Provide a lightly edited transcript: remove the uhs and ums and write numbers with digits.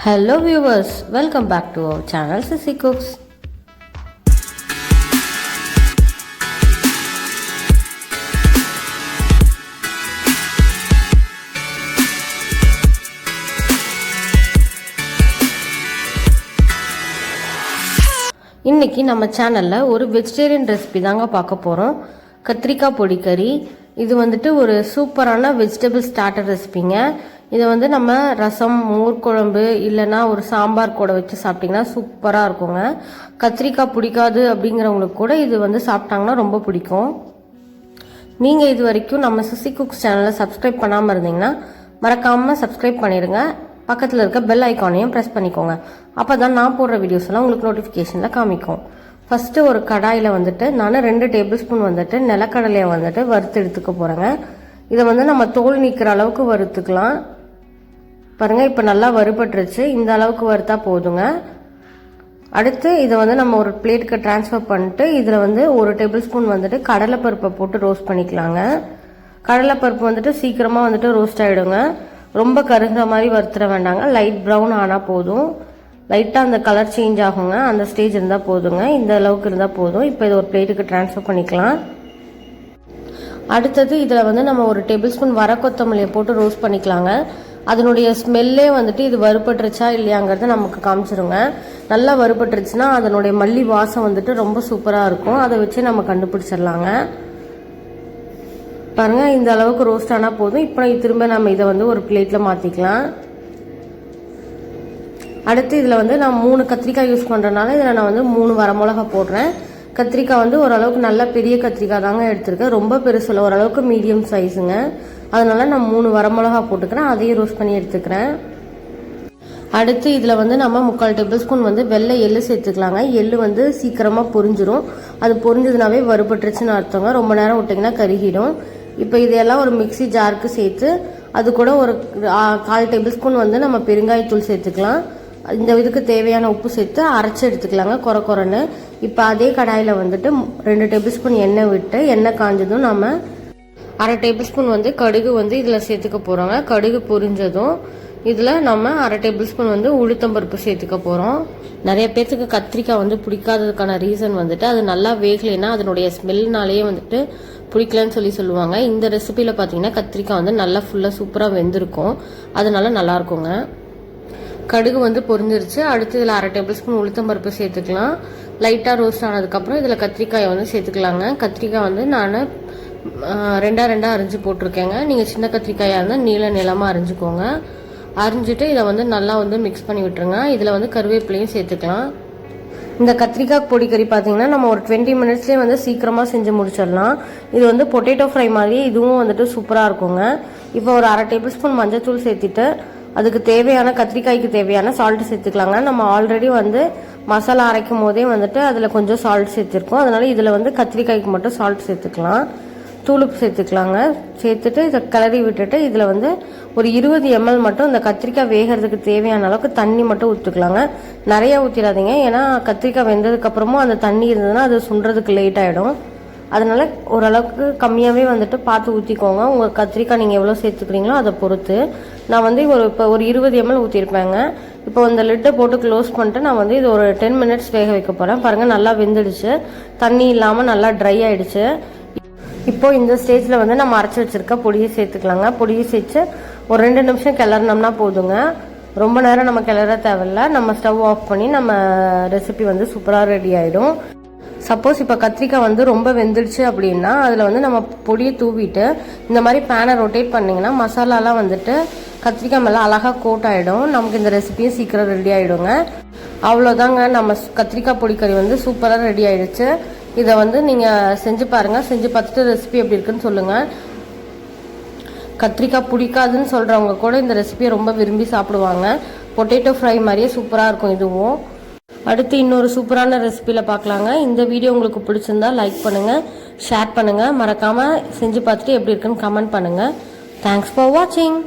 Hello viewers, welcome back to our channel Sissy Cooks. இன்னைக்கு நம்ம சேனல்ல ஒரு வெஜிடேரியன் ரெசிபி தாங்க பார்க்க போறோம். கத்திரிக்காய் பொடி கறி. இது வந்துட்டு ஒரு சூப்பரான வெஜிடபிள் ஸ்டார்டர் ரெசிபிங்க. இதை வந்து நம்ம ரசம், மோர் குழம்பு இல்லைன்னா ஒரு சாம்பார் கூட வச்சு சாப்பிட்டிங்கன்னா சூப்பராக இருக்குங்க. கத்திரிக்காய் பிடிக்காது அப்படிங்கிறவங்களுக்கு கூட இது வந்து சாப்பிட்டாங்கன்னா ரொம்ப பிடிக்கும். நீங்கள் இது வரைக்கும் நம்ம சிசி குக்ஸ் சேனலை சப்ஸ்கிரைப் பண்ணாமல் இருந்தீங்கன்னா மறக்காமல் சப்ஸ்கிரைப் பண்ணிடுங்க. பக்கத்தில் இருக்க பெல் ஐக்கானையும் ப்ரெஸ் பண்ணிக்கோங்க. அப்போ தான் நான் போடுற வீடியோஸ் எல்லாம் உங்களுக்கு நோட்டிஃபிகேஷனில் காமிக்கும். ஃபஸ்ட்டு ஒரு கடாயில் வந்துட்டு நான் 2 டேபிள் ஸ்பூன் வந்துட்டு நிலக்கடலையை வந்துட்டு வறுத்து எடுத்துக்க போகிறேங்க. இதை வந்து நம்ம தோல் நீக்கிற அளவுக்கு வறுத்துக்கலாம். பாருங்கள், இப்போ நல்லா வறுபட்டுருச்சு. இந்த அளவுக்கு வறுத்தா போதுங்க. அடுத்து இதை வந்து நம்ம ஒரு பிளேட்டுக்கு ட்ரான்ஸ்ஃபர் பண்ணிட்டு இதில் வந்து 1 டேபிள் ஸ்பூன் வந்துட்டு கடலைப்பருப்பை போட்டு ரோஸ்ட் பண்ணிக்கலாங்க. கடலைப்பருப்பு வந்துட்டு சீக்கிரமாக வந்துட்டு ரோஸ்ட் ஆகிடுங்க. ரொம்ப கருகிற மாதிரி வறுத்துற வேண்டாங்க. லைட் ப்ரௌன் ஆனால் போதும். லைட்டாக அந்த கலர் சேஞ்ச் ஆகுங்க. அந்த ஸ்டேஜ் இருந்தால் போதுங்க. இந்த அளவுக்கு இருந்தால் போதும். இப்போ இதை ஒரு பிளேட்டுக்கு ட்ரான்ஸ்ஃபர் பண்ணிக்கலாம். அடுத்தது இதில் வந்து நம்ம 1 டேபிள் ஸ்பூன் வர கொத்தமல்லியை போட்டு ரோஸ்ட் பண்ணிக்கலாங்க. அதனுடைய ஸ்மெல்லே வந்துட்டு இது வறுபட்டுருச்சா இல்லையாங்கிறத நமக்கு காமிச்சிருங்க. நல்லா வறுபட்டுருச்சுன்னா அதனுடைய மல்லி வாசம் வந்துட்டு ரொம்ப சூப்பராக இருக்கும். அதை வச்சு நம்ம கண்டுபிடிச்சிடலாங்க. பாருங்கள், இந்த அளவுக்கு ரோஸ்ட் ஆனால் போதும். இப்போ திரும்ப நம்ம இதை வந்து ஒரு பிளேட்டில் மாற்றிக்கலாம். அடுத்து இதில் வந்து நான் 3 கத்திரிக்காய் யூஸ் பண்ணுறதுனால இதில் நான் வந்து 3 வரமிளகா போடுறேன். கத்திரிக்காய் வந்து ஓரளவுக்கு நல்ல பெரிய கத்திரிக்காய் தாங்க எடுத்திருக்கேன். ரொம்ப பெருசில் ஓரளவுக்கு மீடியம் சைஸுங்க. அதனால நான் 3 வரமிளகா போட்டுக்கிறேன். அதையும் ரோஸ்ட் பண்ணி எடுத்துக்கிறேன். அடுத்து இதில் வந்து நம்ம 3/4 டேபிள் ஸ்பூன் வந்து வெள்ளை எள்ளு சேர்த்துக்கலாங்க. எள்ளு வந்து சீக்கிரமாக பொரிஞ்சிடும். அது பொரிஞ்சதுனாவே வறுபட்டுருச்சுன்னு அர்த்தங்க. ரொம்ப நேரம் விட்டிங்கன்னா கருகிடும். இப்போ இதையெல்லாம் ஒரு மிக்சி ஜாருக்கு சேர்த்து அது கூட ஒரு 1/4 டேபிள் ஸ்பூன் வந்து நம்ம பெருங்காயத்தூள் சேர்த்துக்கலாம். இந்த இதுக்கு தேவையான உப்பு சேர்த்து அரைச்சி எடுத்துக்கலாங்க கொரன்னு. இப்போ அதே கடாயில் வந்துட்டு 2 டேபிள் ஸ்பூன் எண்ணெய் விட்டு எண்ணெய் காஞ்சதும் நம்ம 1/2 டேபிள் ஸ்பூன் வந்து கடுகு வந்து இதில் சேர்த்துக்க போகிறோங்க. கடுகு பொரிஞ்சதும் இதில் நம்ம 1/2 டேபிள் ஸ்பூன் வந்து உளுத்தம்பருப்பு சேர்த்துக்க போகிறோம். நிறைய பேர்த்துக்கு கத்திரிக்காய் வந்து பிடிக்காததுக்கான ரீசன் வந்துட்டு அது நல்லா வேகலைன்னா அதனுடைய ஸ்மெல்னாலேயே வந்துட்டு பிடிக்கலன்னு சொல்லுவாங்க. இந்த ரெசிபியில் பார்த்தீங்கன்னா கத்திரிக்காய் வந்து நல்லா ஃபுல்லாக சூப்பராக வெந்திருக்கும். அதனால நல்லாயிருக்குங்க. கடுகு வந்து பொரிஞ்சிருச்சு. அடுத்து இதில் 1/2 டேபிள் ஸ்பூன் உளுத்தம்பருப்பு சேர்த்துக்கலாம். லைட்டாக ரோஸ்ட் ஆனதுக்கப்புறம் இதில் கத்திரிக்காயை வந்து சேர்த்துக்கலாங்க. கத்திரிக்காய் வந்து நான் 2 அரிஞ்சு போட்டிருக்கேங்க. நீங்கள் சின்ன கத்திரிக்காயாக இருந்தால் நீளமாக அரிஞ்சுக்கோங்க. அரிஞ்சிட்டு இதை வந்து நல்லா வந்து மிக்ஸ் பண்ணி விட்டுருங்க. இதில் வந்து கருவேப்பிலையும் சேர்த்துக்கலாம். இந்த கத்திரிக்காய் பொடி கறி பார்த்தீங்கன்னா நம்ம ஒரு 20 மினிட்ஸ்லேயே வந்து சீக்கிரமாக செஞ்சு முடிச்சிடலாம். இது வந்து பொட்டேட்டோ ஃப்ரை மாதிரி இதுவும் வந்துட்டு சூப்பராக இருக்குங்க. இப்போ ஒரு 1/2 டேபிள் ஸ்பூன் மஞ்சள்தூள் சேர்த்துட்டு அதுக்கு தேவையான கத்திரிக்காய்க்கு தேவையான சால்ட் சேர்த்துக்கலாங்க. நம்ம ஆல்ரெடி வந்து மசாலா அரைக்கும் போதே வந்துட்டு அதில் கொஞ்சம் சால்ட் சேர்த்துருக்கோம். அதனால இதில் வந்து கத்திரிக்காய்க்கு மட்டும் சால்ட் சேர்த்துக்கலாம். தூளுப்பு சேர்த்துக்கலாங்க. சேர்த்துட்டு இதை கிளறி விட்டுட்டு இதில் வந்து ஒரு 20 ml மட்டும் இந்த கத்திரிக்காய் வேகிறதுக்கு தேவையான அளவுக்கு தண்ணி மட்டும் ஊற்றிக்கலாங்க. நிறைய ஊற்றிடாதீங்க. ஏன்னா கத்திரிக்காய் வெந்ததுக்கப்புறமும் அந்த தண்ணி இருந்ததுன்னா அது சுண்டுறதுக்கு லேட் ஆகிடும். அதனால ஓரளவுக்கு கம்மியாகவே வந்துட்டு பார்த்து ஊற்றிக்கோங்க. உங்கள் கத்திரிக்காய் நீங்கள் எவ்வளோ சேர்த்துக்கிறீங்களோ அதை பொறுத்து. நான் வந்து இப்போ ஒரு 20 ml ஊற்றிருப்பேங்க. இப்போ இந்த லிட்டை போட்டு க்ளோஸ் பண்ணிட்டு நான் வந்து இது ஒரு 10 மினிட்ஸ் வேக வைக்க போகிறேன். பாருங்கள், நல்லா வெந்துடுச்சு. தண்ணி இல்லாமல் நல்லா ட்ரை ஆகிடுச்சு. இப்போ இந்த ஸ்டேஜில் வந்து நம்ம அரைச்சி வச்சுருக்க பொடியை சேர்த்துக்கலாங்க. பொடியை சேர்த்து ஒரு 2 நிமிஷம் கிளறினோம்னா போதுங்க. ரொம்ப நேரம் நம்ம கிளற தேவையில்ல. நம்ம ஸ்டவ் ஆஃப் பண்ணி நம்ம ரெசிபி வந்து சூப்பராக ரெடி ஆகிடும். சப்போஸ் இப்போ கத்திரிக்காய் வந்து ரொம்ப வெந்துடுச்சு அப்படின்னா அதில் வந்து நம்ம பொடியை தூவிட்டு இந்த மாதிரி பேனை ரொட்டேட் பண்ணிங்கன்னா மசாலாலாம் வந்துட்டு கத்திரிக்காய் மேலே அழகாக கோட் ஆகிடும். நமக்கு இந்த ரெசிபியும் சீக்கிரம் ரெடி ஆகிடுங்க. அவ்வளோதாங்க, நம்ம கத்திரிக்காய் பொடி கறி வந்து சூப்பராக ரெடி ஆகிடுச்சு. இதை வந்து நீங்கள் செஞ்சு பாருங்கள். செஞ்சு பார்த்துட்டு ரெசிபி எப்படி இருக்குன்னு சொல்லுங்கள். கத்திரிக்காய் பிடிக்காதுன்னு சொல்கிறவங்க கூட இந்த ரெசிபியை ரொம்ப விரும்பி சாப்பிடுவாங்க. பொட்டேட்டோ ஃப்ரை மாதிரியே சூப்பராக இருக்கும் இதுவும். அடுத்து இன்னொரு சூப்பரான ரெசிபியில் பார்க்கலாங்க. இந்த வீடியோ உங்களுக்கு பிடிச்சிருந்தா லைக் பண்ணுங்கள், ஷேர் பண்ணுங்கள். மறக்காமல் செஞ்சு பார்த்துட்டு எப்படி இருக்குன்னு கமெண்ட் பண்ணுங்கள். தேங்க்ஸ் ஃபார் வாட்சிங்.